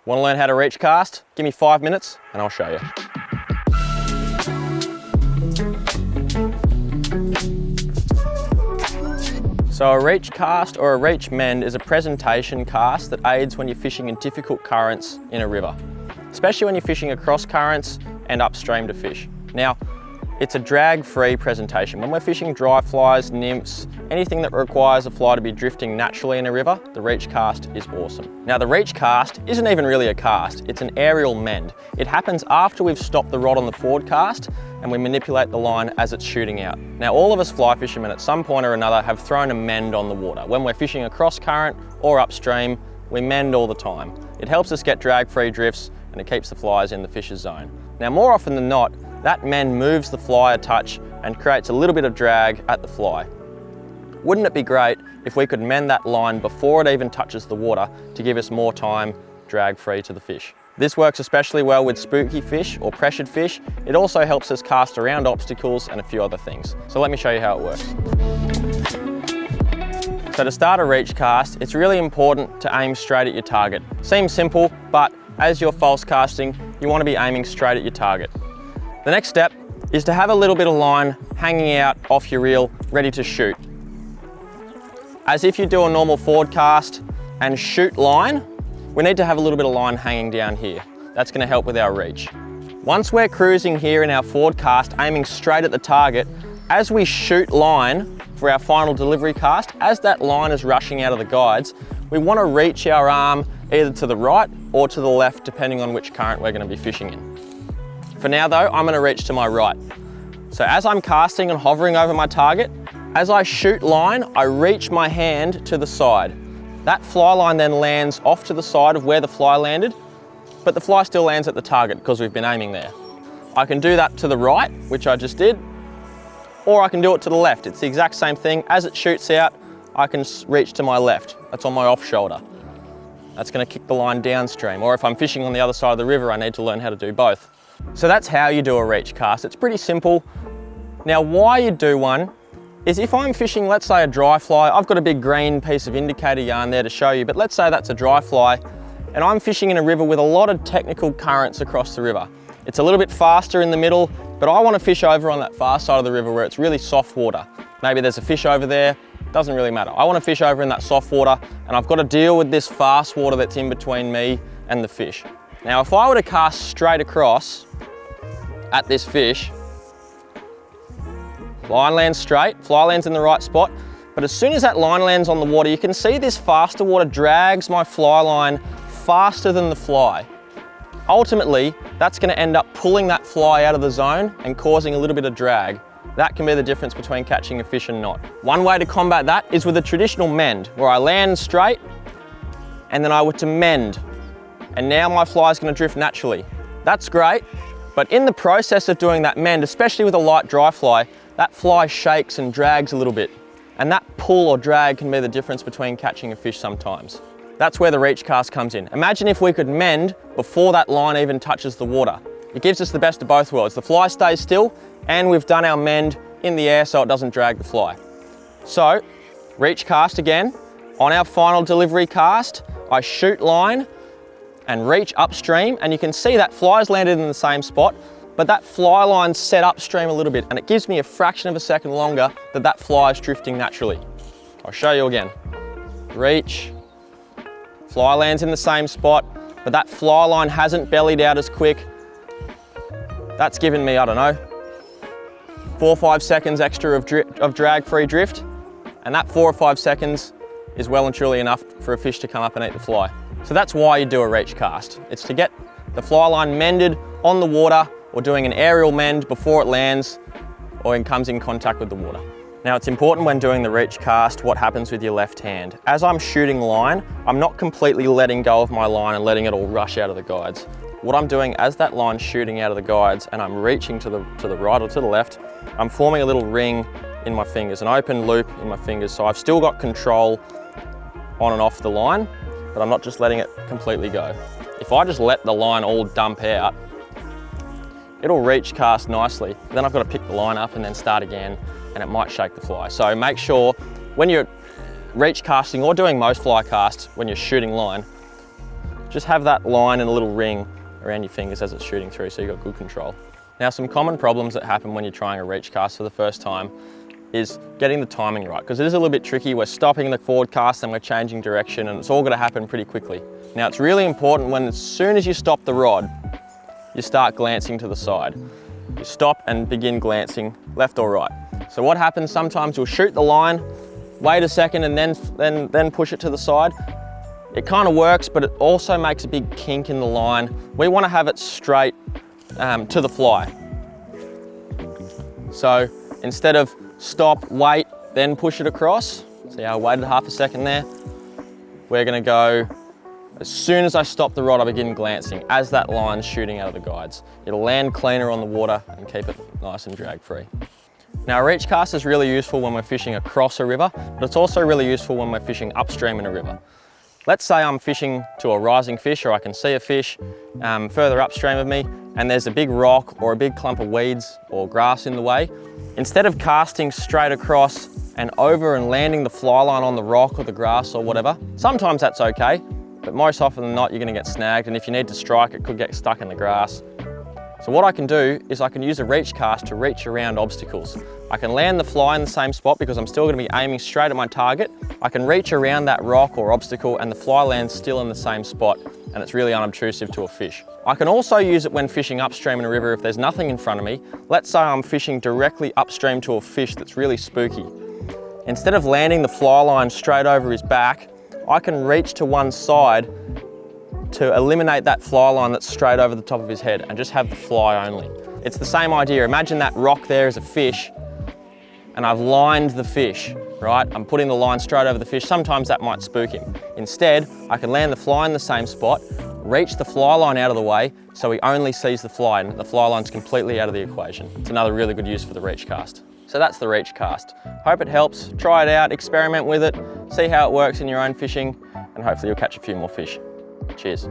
Want to learn how to reach cast? Give me 5 minutes and I'll show you. So a reach cast or a reach mend is a presentation cast that aids when you're fishing in difficult currents in a river, especially when you're fishing across currents and upstream to fish. Now, it's a drag-free presentation. When we're fishing dry flies, nymphs, anything that requires a fly to be drifting naturally in a river, the reach cast is awesome. Now the reach cast isn't even really a cast, it's an aerial mend. It happens after we've stopped the rod on the forward cast and we manipulate the line as it's shooting out. Now all of us fly fishermen at some point or another have thrown a mend on the water. When we're fishing across current or upstream, we mend all the time. It helps us get drag-free drifts and it keeps the flies in the fish's zone. Now more often than not, that mend moves the fly a touch and creates a little bit of drag at the fly. Wouldn't it be great if we could mend that line before it even touches the water to give us more time drag-free to the fish? This works especially well with spooky fish or pressured fish. It also helps us cast around obstacles and a few other things. So let me show you how it works. So to start a reach cast, it's really important to aim straight at your target. Seems simple, but as you're false casting, you want to be aiming straight at your target. The next step is to have a little bit of line hanging out off your reel, ready to shoot. As if you do a normal forward cast and shoot line, we need to have a little bit of line hanging down here. That's going to help with our reach. Once we're cruising here in our forward cast, aiming straight at the target, as we shoot line for our final delivery cast, as that line is rushing out of the guides, we want to reach our arm either to the right or to the left, depending on which current we're going to be fishing in. For now though, I'm going to reach to my right. So as I'm casting and hovering over my target, as I shoot line, I reach my hand to the side. That fly line then lands off to the side of where the fly landed, but the fly still lands at the target because we've been aiming there. I can do that to the right, which I just did, or I can do it to the left. It's the exact same thing. As it shoots out, I can reach to my left. That's on my off shoulder. That's going to kick the line downstream. Or if I'm fishing on the other side of the river, I need to learn how to do both. So that's how you do a reach cast. It's pretty simple. Now why you do one is if I'm fishing, let's say a dry fly, I've got a big green piece of indicator yarn there to show you, but let's say that's a dry fly and I'm fishing in a river with a lot of technical currents across the river. It's a little bit faster in the middle, but I want to fish over on that far side of the river where it's really soft water. Maybe there's a fish over there, doesn't really matter. I want to fish over in that soft water and I've got to deal with this fast water that's in between me and the fish. Now if I were to cast straight across at this fish, line lands straight, fly lands in the right spot, but as soon as that line lands on the water, you can see this faster water drags my fly line faster than the fly. Ultimately, that's going to end up pulling that fly out of the zone and causing a little bit of drag. That can be the difference between catching a fish and not. One way to combat that is with a traditional mend, where I land straight and then I were to mend, and now my fly is going to drift naturally. That's great. But in the process of doing that mend, especially with a light dry fly, that fly shakes and drags a little bit. And that pull or drag can be the difference between catching a fish sometimes. That's where the reach cast comes in. Imagine if we could mend before that line even touches the water. It gives us the best of both worlds. The fly stays still and we've done our mend in the air so it doesn't drag the fly. So, reach cast again. On our final delivery cast, I shoot line and reach upstream, and you can see that fly's landed in the same spot, but that fly line's set upstream a little bit, and it gives me a fraction of a second longer that fly is drifting naturally. I'll show you again. Reach, fly lands in the same spot, but that fly line hasn't bellied out as quick. That's given me, I don't know, 4 or 5 seconds extra of drag-free drift, and that 4 or 5 seconds is well and truly enough for a fish to come up and eat the fly. So that's why you do a reach cast. It's to get the fly line mended on the water or doing an aerial mend before it lands or it comes in contact with the water. Now it's important when doing the reach cast what happens with your left hand. As I'm shooting line, I'm not completely letting go of my line and letting it all rush out of the guides. What I'm doing as that line's shooting out of the guides and I'm reaching to the right or to the left, I'm forming a little ring in my fingers, an open loop in my fingers. So I've still got control on and off the line, but I'm not just letting it completely go. If I just let the line all dump out, it'll reach cast nicely. Then I've got to pick the line up and then start again, and it might shake the fly. So make sure when you're reach casting or doing most fly casts, when you're shooting line, just have that line and a little ring around your fingers as it's shooting through, so you've got good control. Now, some common problems that happen when you're trying a reach cast for the first time is getting the timing right, because it is a little bit tricky. We're stopping the forward cast and we're changing direction, and it's all got to happen pretty quickly. Now, it's really important when, as soon as you stop the rod, you start glancing to the side. You stop and begin glancing left or right. So what happens, sometimes you'll shoot the line, wait a second, and then push it to the side. It kind of works, but it also makes a big kink in the line. We want to have it straight to the fly. So instead of stop, wait, then push it across, see how I waited half a second there? We're gonna go, as soon as I stop the rod, I begin glancing as that line's shooting out of the guides. It'll land cleaner on the water and keep it nice and drag free. Now, a reach cast is really useful when we're fishing across a river, but it's also really useful when we're fishing upstream in a river. Let's say I'm fishing to a rising fish, or I can see a fish further upstream of me, and there's a big rock or a big clump of weeds or grass in the way. Instead of casting straight across and over and landing the fly line on the rock or the grass or whatever, sometimes that's okay, but most often than not, you're gonna get snagged, and if you need to strike, it could get stuck in the grass. So what I can do is I can use a reach cast to reach around obstacles. I can land the fly in the same spot because I'm still going to be aiming straight at my target. I can reach around that rock or obstacle and the fly lands still in the same spot, and it's really unobtrusive to a fish. I can also use it when fishing upstream in a river if there's nothing in front of me. Let's say I'm fishing directly upstream to a fish that's really spooky. Instead of landing the fly line straight over his back, I can reach to one side to eliminate that fly line that's straight over the top of his head and just have the fly only. It's the same idea. Imagine that rock there is a fish and I've lined the fish, right? I'm putting the line straight over the fish. Sometimes that might spook him. Instead, I can land the fly in the same spot, reach the fly line out of the way so he only sees the fly, and the fly line's completely out of the equation. It's another really good use for the reach cast. So that's the reach cast. Hope it helps. Try it out, experiment with it, see how it works in your own fishing, and hopefully you'll catch a few more fish. Cheers.